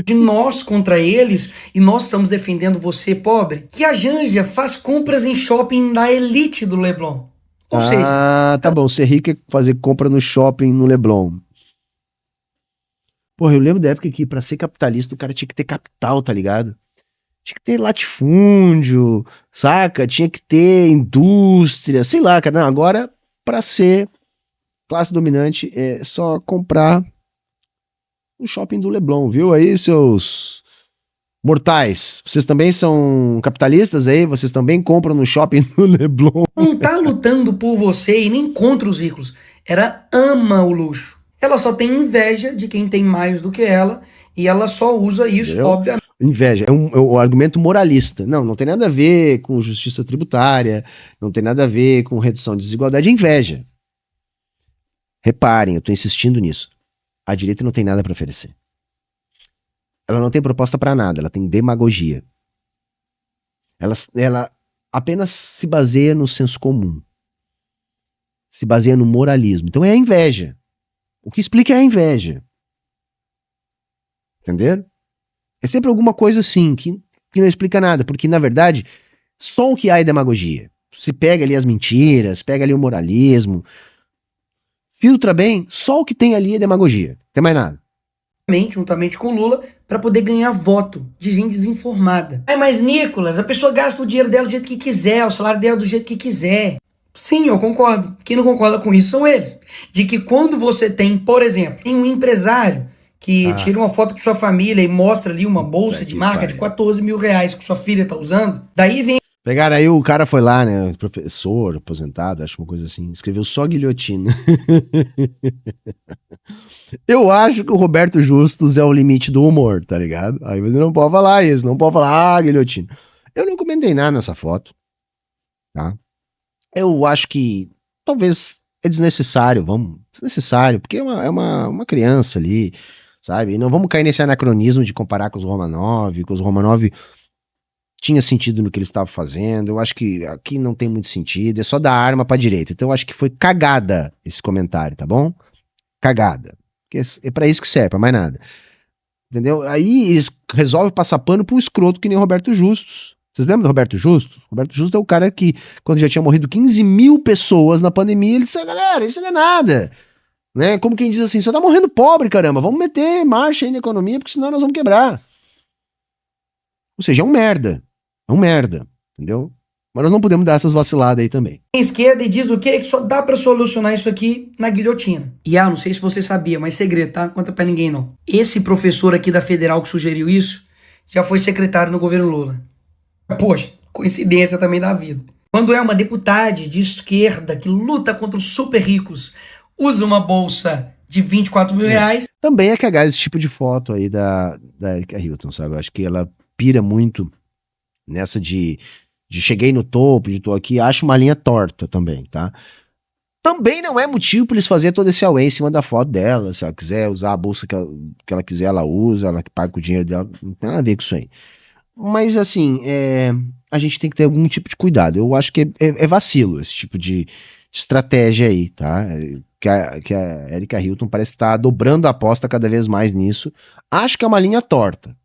De nós contra eles, e nós estamos defendendo você, pobre, que a Janja faz compras em shopping na elite do Leblon. Ou seja... tá bom, ser rico é fazer compra no shopping no Leblon. Porra, eu lembro da época que pra ser capitalista o cara tinha que ter capital, tá ligado? Tinha que ter latifúndio, saca? Tinha que ter indústria, sei lá, cara. Não, agora, pra ser classe dominante, é só comprar no shopping do Leblon, viu? Aí, seus mortais, vocês também são capitalistas aí? Vocês também compram no shopping do Leblon? Não tá lutando por você e nem contra os ricos. Ela ama o luxo. Ela só tem inveja de quem tem mais do que ela e ela só usa isso, obviamente. Inveja. É um argumento moralista. Não tem nada a ver com justiça tributária, não tem nada a ver com redução de desigualdade, é inveja. Reparem, eu estou insistindo nisso. A direita não tem nada para oferecer. Ela não tem proposta para nada, ela tem demagogia. Ela apenas se baseia no senso comum. Se baseia no moralismo. Então é a inveja. O que explica é a inveja. Entenderam? É sempre alguma coisa assim, que não explica nada, porque na verdade, só o que há é demagogia. Você pega ali as mentiras, pega ali o moralismo, filtra bem, só o que tem ali é demagogia, não tem mais nada. Juntamente com Lula, para poder ganhar voto de gente desinformada. Mas Nicolas, a pessoa gasta o dinheiro dela do jeito que quiser, o salário dela do jeito que quiser. Sim, eu concordo. Quem não concorda com isso são eles. De que quando você tem, por exemplo, um empresário que tira uma foto com sua família e mostra ali uma bolsa de marca de 14 mil reais que sua filha tá usando, daí vem... Pegaram aí, o cara foi lá, né, professor, aposentado, acho uma coisa assim, escreveu só guilhotina. Eu acho que o Roberto Justus é o limite do humor, tá ligado? Aí você não pode falar isso, não pode falar, guilhotina. Eu não comentei nada nessa foto, tá? Eu acho que talvez é desnecessário, desnecessário, porque é uma criança ali, sabe? E não vamos cair nesse anacronismo de comparar com os Romanov, tinha sentido no que eles estavam fazendo. Eu acho que aqui não tem muito sentido, é só dar arma pra direita. Então eu acho que foi cagada esse comentário, tá bom? Cagada. Porque é pra isso que serve, pra mais nada. Entendeu? Aí eles resolvem passar pano pra um escroto que nem o Roberto Justus. Vocês lembram do Roberto Justus? Roberto Justus é o cara que, quando já tinha morrido 15 mil pessoas na pandemia, ele disse, galera, isso não é nada. Né? Como quem diz assim, só tá morrendo pobre, caramba, vamos meter marcha aí na economia, porque senão nós vamos quebrar. Ou seja, é um merda, entendeu? Mas nós não podemos dar essas vaciladas aí também. A esquerda e diz o quê? Que só dá pra solucionar isso aqui na guilhotina. E não sei se você sabia, mas segredo, tá? Conta pra ninguém não. Esse professor aqui da Federal que sugeriu isso, já foi secretário no governo Lula. Poxa, coincidência também da vida. Quando é uma deputada de esquerda que luta contra os super ricos, usa uma bolsa de 24 mil reais. Também é cagar esse tipo de foto aí da Erika Hilton, sabe? Eu acho que ela pira muito nessa de cheguei no topo, de tô aqui, acho uma linha torta também, tá? Também não é motivo para eles fazerem todo esse away em cima da foto dela. Se ela quiser usar a bolsa que ela quiser, ela usa, ela que paga com o dinheiro dela, não tem nada a ver com isso aí. Mas assim, a gente tem que ter algum tipo de cuidado. Eu acho que é vacilo esse tipo de estratégia aí, tá? Que a Erika Hilton parece estar dobrando a aposta cada vez mais nisso. Acho que é uma linha torta.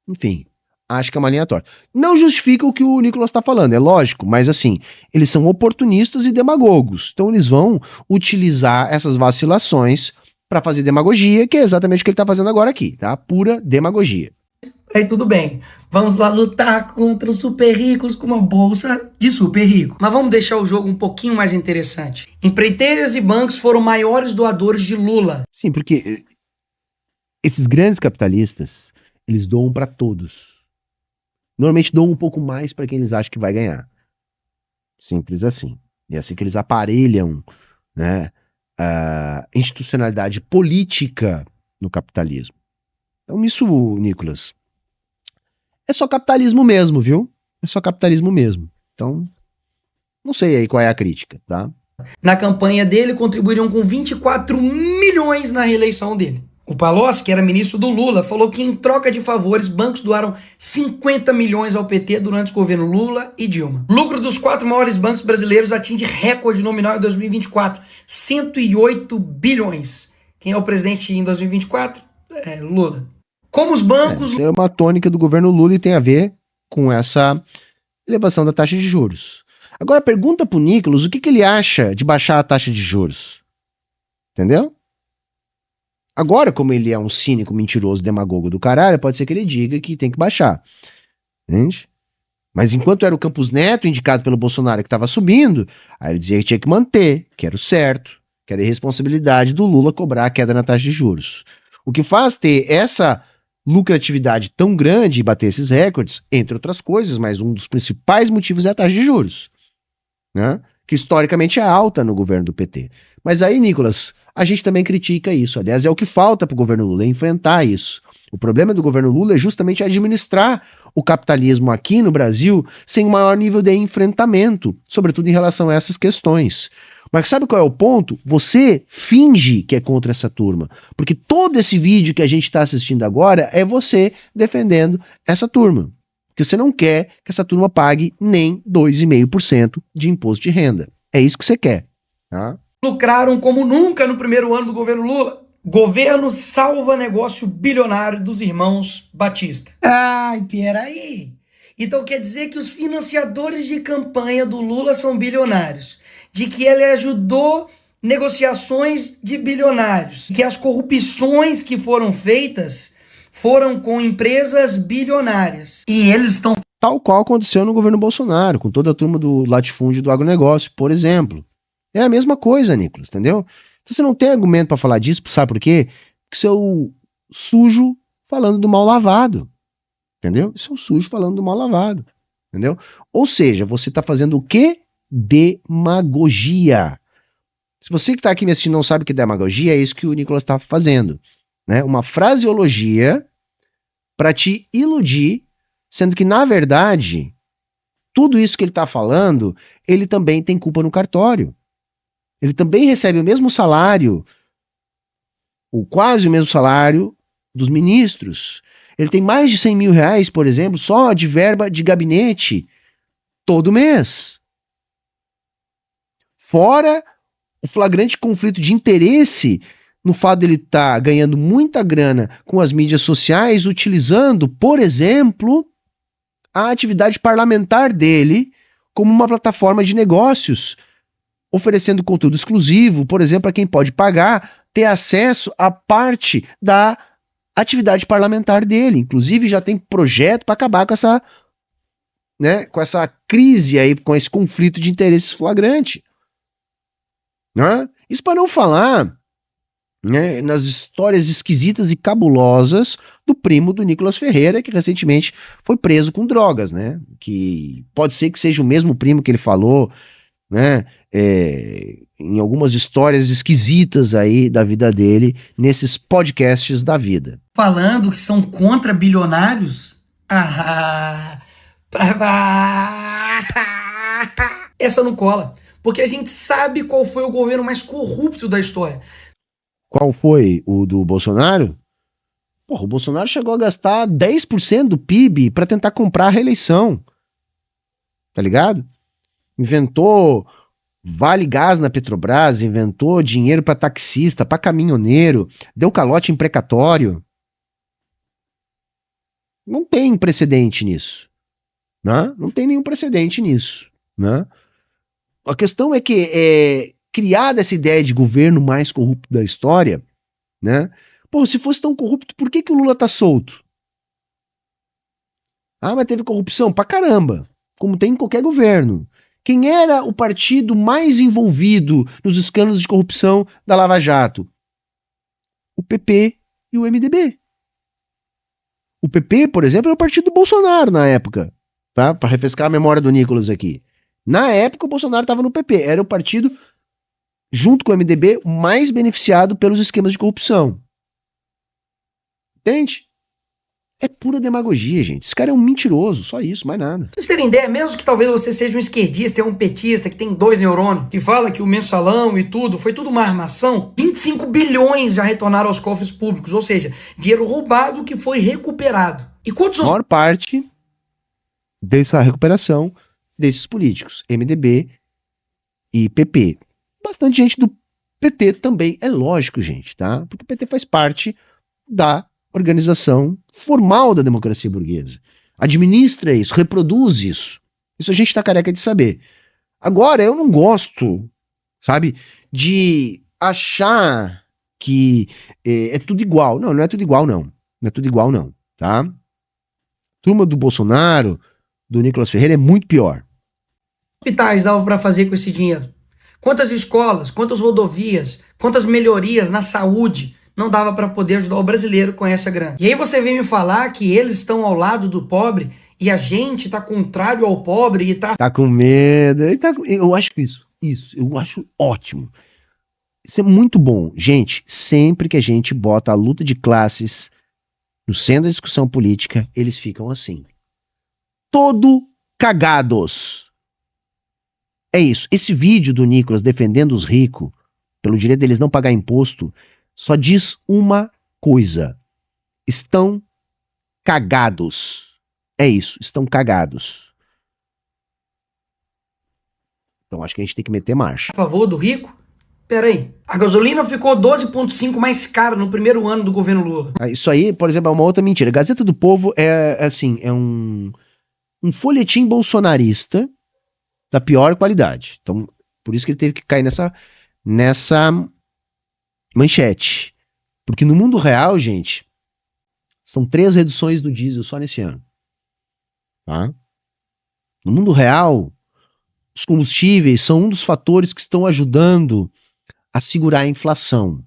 Enfim, acho que é uma linha torta. Não justifica o que o Nicolas está falando, é lógico, mas assim, eles são oportunistas e demagogos. Então eles vão utilizar essas vacilações para fazer demagogia, que é exatamente o que ele está fazendo agora aqui, tá? Pura demagogia. Aí tudo bem, vamos lá lutar contra os super ricos com uma bolsa de super rico. Mas vamos deixar o jogo um pouquinho mais interessante. Empreiteiras e bancos foram maiores doadores de Lula. Sim, porque esses grandes capitalistas, eles doam para todos. Normalmente doam um pouco mais para quem eles acham que vai ganhar. Simples assim. E é assim que eles aparelham, né, a institucionalidade política no capitalismo. Então isso, Nicolas, é só capitalismo mesmo, viu? É só capitalismo mesmo. Então, não sei aí qual é a crítica, tá? Na campanha dele, contribuíram com 24 milhões na reeleição dele. O Palocci, que era ministro do Lula, falou que em troca de favores, bancos doaram 50 milhões ao PT durante o governo Lula e Dilma. O lucro dos 4 maiores bancos brasileiros atinge recorde nominal em 2024, 108 bilhões. Quem é o presidente em 2024? Lula. Como os bancos... Isso é uma tônica do governo Lula e tem a ver com essa elevação da taxa de juros. Agora pergunta pro Nicolas o que ele acha de baixar a taxa de juros. Entendeu? Agora, como ele é um cínico, mentiroso, demagogo do caralho, pode ser que ele diga que tem que baixar. Entende? Mas enquanto era o Campos Neto, indicado pelo Bolsonaro, que estava subindo, aí ele dizia que tinha que manter, que era o certo, que era a irresponsabilidade do Lula cobrar a queda na taxa de juros. O que faz ter essa lucratividade tão grande e bater esses recordes, entre outras coisas, mas um dos principais motivos é a taxa de juros, né? que historicamente é alta no governo do PT. Mas aí, Nicolas, a gente também critica isso. Aliás, é o que falta para o governo Lula, é enfrentar isso. O problema do governo Lula é justamente administrar o capitalismo aqui no Brasil sem um maior nível de enfrentamento, sobretudo em relação a essas questões. Mas sabe qual é o ponto? Você finge que é contra essa turma, porque todo esse vídeo que a gente está assistindo agora é você defendendo essa turma. Porque você não quer que essa turma pague nem 2,5% de imposto de renda. É isso que você quer. Tá? Lucraram como nunca no primeiro ano do governo Lula. Governo salva negócio bilionário dos irmãos Batista. Ai, peraí. Então quer dizer que os financiadores de campanha do Lula são bilionários. De que ele ajudou negociações de bilionários. Que as corrupções que foram feitas foram com empresas bilionárias. E eles estão... Tal qual aconteceu no governo Bolsonaro, com toda a turma do latifúndio do agronegócio, por exemplo. É a mesma coisa, Nicolas, entendeu? Então você não tem argumento para falar disso, sabe por quê? Porque você é o sujo falando do mal lavado, entendeu? Isso é o sujo falando do mal lavado, entendeu? Ou seja, você está fazendo o quê? Demagogia. Se você que está aqui me assistindo não sabe o que é demagogia, é isso que o Nicolas está fazendo, né? Uma fraseologia para te iludir, sendo que, na verdade, tudo isso que ele está falando, ele também tem culpa no cartório. Ele também recebe o mesmo salário, ou quase o mesmo salário, dos ministros. Ele tem mais de 100 mil reais, por exemplo, só de verba de gabinete, todo mês. Fora o flagrante conflito de interesse no fato dele estar ganhando muita grana com as mídias sociais, utilizando, por exemplo, a atividade parlamentar dele como uma plataforma de negócios, oferecendo conteúdo exclusivo, por exemplo, para quem pode pagar, ter acesso a parte da atividade parlamentar dele. Inclusive, já tem projeto para acabar com essa, né, com essa crise aí, com esse conflito de interesses flagrante. Né? Isso para não falar, né, nas histórias esquisitas e cabulosas do primo do Nicolas Ferreira, que recentemente foi preso com drogas, né? Que pode ser que seja o mesmo primo que ele falou, né, em algumas histórias esquisitas aí da vida dele, nesses podcasts da vida. Falando que são contra bilionários? Essa não cola, porque a gente sabe qual foi o governo mais corrupto da história. Qual foi o do Bolsonaro? Porra, o Bolsonaro chegou a gastar 10% do PIB para tentar comprar a reeleição. Tá ligado? Inventou Vale Gás na Petrobras, inventou dinheiro para taxista, para caminhoneiro, deu calote em precatório. Não tem precedente nisso. Né? Não tem nenhum precedente nisso. Né? A questão é que criada essa ideia de governo mais corrupto da história, né? Pô, se fosse tão corrupto, por que o Lula tá solto? Ah, mas teve corrupção pra caramba, como tem em qualquer governo. Quem era o partido mais envolvido nos escândalos de corrupção da Lava Jato? O PP e o MDB. O PP, por exemplo, era o partido do Bolsonaro na época, tá? Para refrescar a memória do Nicolas aqui. Na época, o Bolsonaro estava no PP, era o partido, junto com o MDB, mais beneficiado pelos esquemas de corrupção. Entende? É pura demagogia, gente. Esse cara é um mentiroso, só isso, mais nada. Pra vocês terem ideia, mesmo que talvez você seja um esquerdista, é um petista que tem 2 neurônios, que fala que o mensalão e tudo, foi tudo uma armação, 25 bilhões já retornaram aos cofres públicos, ou seja, dinheiro roubado que foi recuperado. E quantos... A maior parte dessa recuperação desses políticos, MDB e PP. Bastante gente do PT também, é lógico, gente, tá? Porque o PT faz parte da organização formal da democracia burguesa. Administra isso, reproduz isso. Isso a gente tá careca de saber. Agora, eu não gosto, sabe, de achar que é tudo igual. Não, não é tudo igual, não. Não é tudo igual, não, tá? Turma do Bolsonaro, do Nicolas Ferreira, é muito pior. Hospitais dava para fazer com esse dinheiro? Quantas escolas, quantas rodovias, quantas melhorias na saúde não dava para poder ajudar o brasileiro com essa grana? E aí você vem me falar que eles estão ao lado do pobre e a gente tá contrário ao pobre e tá... Tá com medo. Eu acho que isso Isso, eu acho ótimo. Isso é muito bom. Gente, sempre que a gente bota a luta de classes no centro da discussão política, eles ficam assim. Todo cagados. É isso. Esse vídeo do Nicolas defendendo os ricos, pelo direito deles não pagar imposto, só diz uma coisa. Estão cagados. É isso, estão cagados. Então acho que a gente tem que meter marcha. A favor do rico? Peraí, a gasolina ficou 12,5 mais cara no primeiro ano do governo Lula. Isso aí, por exemplo, é uma outra mentira. Gazeta do Povo é assim, é um folhetim bolsonarista da pior qualidade. Então, por isso que ele teve que cair nessa manchete. Porque no mundo real, gente, são 3 reduções do diesel só nesse ano. Tá? No mundo real, os combustíveis são um dos fatores que estão ajudando a segurar a inflação.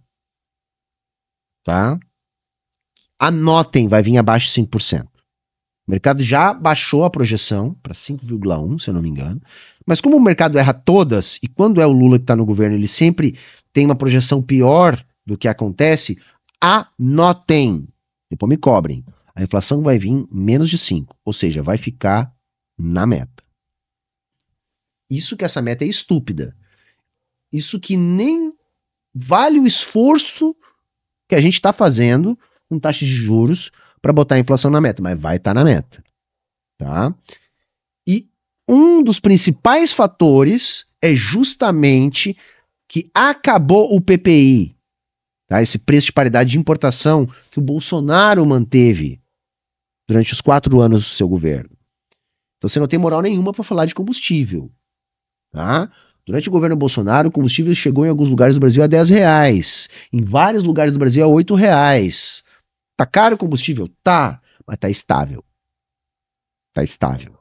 Tá? Anotem, vai vir abaixo de 5%. O mercado já baixou a projeção para 5,1%, se eu não me engano. Mas como o mercado erra todas, e quando é o Lula que está no governo, ele sempre tem uma projeção pior do que acontece, anotem. Depois me cobrem. A inflação vai vir menos de 5%, ou seja, vai ficar na meta. Isso que essa meta é estúpida. Isso que nem vale o esforço que a gente está fazendo com taxas de juros para botar a inflação na meta, mas vai estar na meta. Tá? E um dos principais fatores é justamente que acabou o PPI, tá? Esse preço de paridade de importação que o Bolsonaro manteve durante os 4 anos do seu governo. Então você não tem moral nenhuma para falar de combustível. Tá? Durante o governo Bolsonaro, o combustível chegou em alguns lugares do Brasil a R$10. Em vários lugares do Brasil a R$8. Tá caro o combustível? Tá, mas tá estável. Tá estável.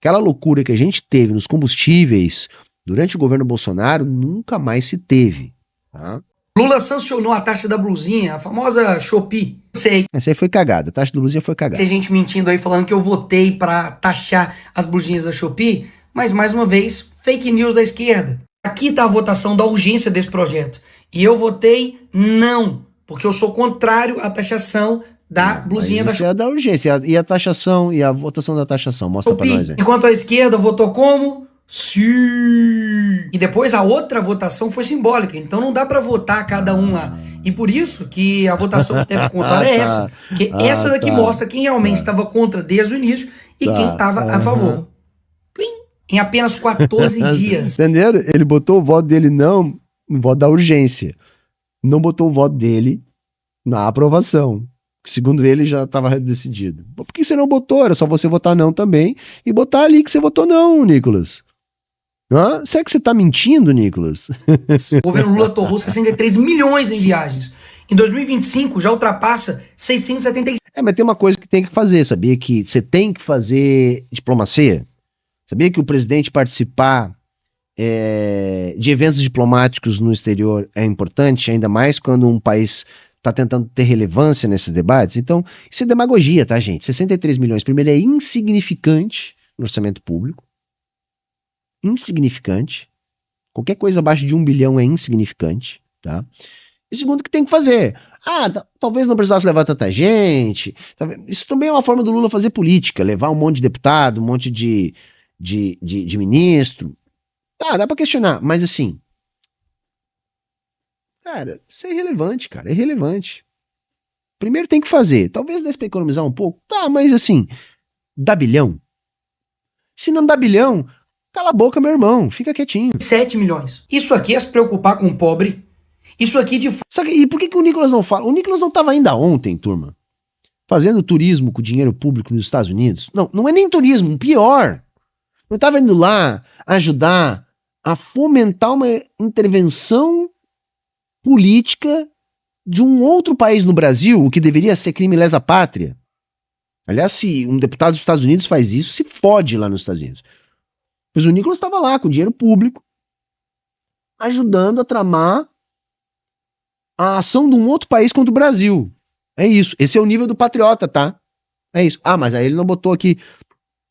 Aquela loucura que a gente teve nos combustíveis durante o governo Bolsonaro nunca mais se teve. Tá? Lula sancionou a taxa da blusinha, a famosa Shopee. Sei. Essa aí foi cagada, a taxa da blusinha foi cagada. Tem gente mentindo aí falando que eu votei pra taxar as blusinhas da Shopee, mas mais uma vez, fake news da esquerda. Aqui tá a votação da urgência desse projeto. E eu votei não, porque eu sou contrário à taxação da blusinha da Shopee. É da urgência. E a taxação e a votação da taxação? Mostra pra nós aí. Enquanto a esquerda votou como? Sim. E depois a outra votação foi simbólica, então não dá pra votar cada um lá. E por isso que a votação que teve contra é essa. Porque essa daqui mostra quem realmente estava contra desde o início e quem estava a favor. Plim. Em apenas 14 dias. Entenderam? Ele botou o voto dele não no voto da urgência. Não botou o voto dele na aprovação. Segundo ele, já estava decidido. Por que você não botou? Era só você votar não também e botar ali que você votou não, Nicolas. Hã? Será que você tá mentindo, Nicolas? O governo Lula torrou 63 milhões em viagens. Em 2025 já ultrapassa 676. Mas tem uma coisa que tem que fazer, sabia? Que você tem que fazer diplomacia. Sabia que o presidente participar de eventos diplomáticos no exterior é importante, ainda mais quando um país está tentando ter relevância nesses debates? Então, isso é demagogia, tá, gente? 63 milhões, primeiro, é insignificante no orçamento público. Insignificante. Qualquer coisa abaixo de 1 bilhão é insignificante, tá? E segundo, o que tem que fazer? Talvez não precisasse levar tanta gente. Isso também é uma forma do Lula fazer política, levar um monte de deputado, um monte de ministro. Dá pra questionar, mas assim, cara, isso é irrelevante, cara, é irrelevante. Primeiro tem que fazer, talvez desse pra economizar um pouco, mas assim, dá bilhão? Se não dá bilhão, cala a boca, meu irmão, fica quietinho. 7 milhões. Isso aqui é se preocupar com o pobre. Isso aqui de fato. E por que o Nicolas não fala? O Nicolas não estava ainda ontem, turma, fazendo turismo com dinheiro público nos Estados Unidos? Não é nem turismo, pior. Não estava indo lá ajudar a fomentar uma intervenção política de um outro país no Brasil, o que deveria ser crime lesa pátria. Aliás, se um deputado dos Estados Unidos faz isso, se fode lá nos Estados Unidos. Pois o Nicolas estava lá com dinheiro público, ajudando a tramar a ação de um outro país contra o Brasil. É isso. Esse é o nível do patriota, tá? É isso. Mas aí ele não botou aqui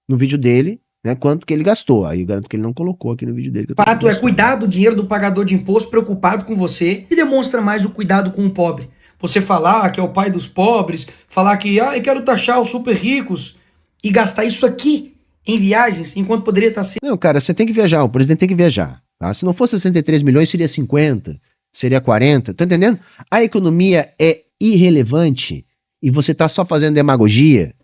no vídeo dele né, quanto que ele gastou. Aí eu garanto que ele não colocou aqui no vídeo dele. O fato é cuidar do dinheiro do pagador de imposto preocupado com você e demonstra mais o cuidado com o pobre. Você falar que é o pai dos pobres, falar que eu quero taxar os super ricos e gastar isso aqui em viagens, enquanto poderia estar sendo... Não, cara, você tem que viajar, o presidente tem que viajar. Tá? Se não fosse 63 milhões, seria 50, seria 40, tá entendendo? A economia é irrelevante e você tá só fazendo demagogia.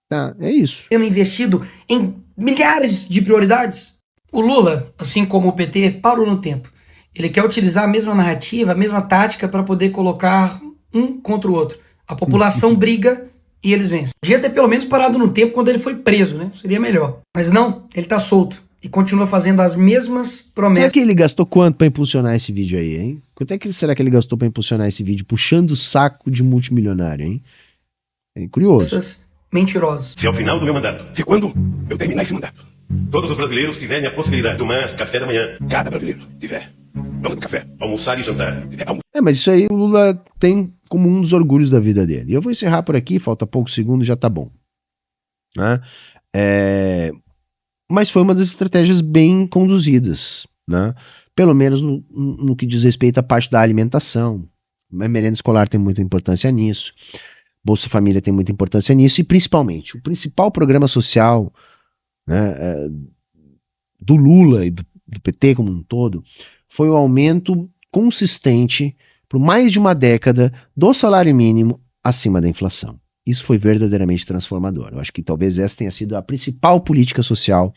Tá, é isso. Sendo investido em milhares de prioridades. O Lula, assim como o PT, parou no tempo. Ele quer utilizar a mesma narrativa, a mesma tática para poder colocar um contra o outro. A população briga e eles vencem. Podia ter pelo menos parado no tempo quando ele foi preso, né? Seria melhor. Mas não, ele tá solto e continua fazendo as mesmas promessas. Será que ele gastou quanto para impulsionar esse vídeo aí, hein? Quanto é que será que ele gastou para impulsionar esse vídeo puxando o saco de multimilionário, hein? É curioso. Mentirosos. Se ao final do meu mandato, Se quando eu terminar esse mandato, todos os brasileiros tiverem a possibilidade de tomar café da manhã, cada brasileiro tiver tomando café, almoçar e jantar, Mas isso aí o Lula tem como um dos orgulhos da vida dele. E eu vou encerrar por aqui, falta poucos segundos, já tá bom. Né? Mas foi uma das estratégias bem conduzidas, né? Pelo menos no que diz respeito à parte da alimentação. A merenda escolar tem muita importância nisso. Bolsa Família tem muita importância nisso. E principalmente, o principal programa social, né, do Lula e do PT como um todo foi o aumento consistente por mais de uma década do salário mínimo acima da inflação. Isso foi verdadeiramente transformador. Eu acho que talvez essa tenha sido a principal política social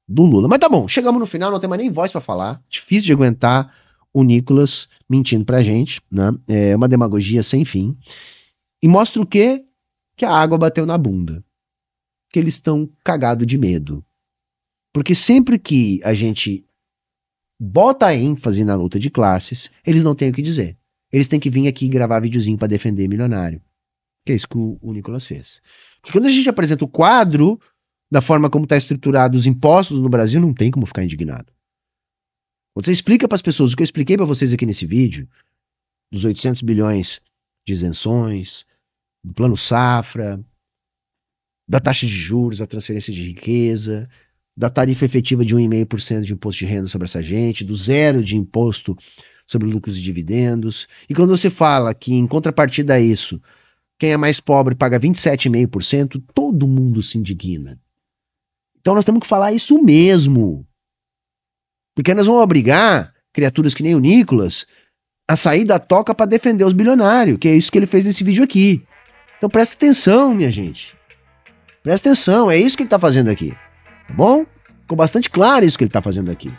do Lula. Mas tá bom, chegamos no final, não tem mais nem voz para falar. Difícil de aguentar o Nicolas mentindo pra gente, né? É uma demagogia sem fim. E mostra o quê? Que a água bateu na bunda. Que eles estão cagados de medo. Porque sempre que a gente bota ênfase na luta de classes, eles não têm o que dizer. Eles têm que vir aqui gravar videozinho pra defender milionário. Que é isso que o Nicolas fez. Porque quando a gente apresenta o quadro da forma como está estruturado os impostos no Brasil, não tem como ficar indignado. Quando você explica para as pessoas o que eu expliquei para vocês aqui nesse vídeo, dos 800 bilhões de isenções, do plano safra, da taxa de juros, da transferência de riqueza, da tarifa efetiva de 1,5% de imposto de renda sobre essa gente, do zero de imposto sobre lucros e dividendos. E quando você fala que, em contrapartida a isso, quem é mais pobre paga 27,5%, todo mundo se indigna. Então nós temos que falar isso mesmo. Porque nós vamos obrigar criaturas que nem o Nicolas a sair da toca para defender os bilionários, que é isso que ele fez nesse vídeo aqui. Então presta atenção, minha gente. Presta atenção, é isso que ele está fazendo aqui. Tá bom? Ficou bastante claro isso que ele está fazendo aqui.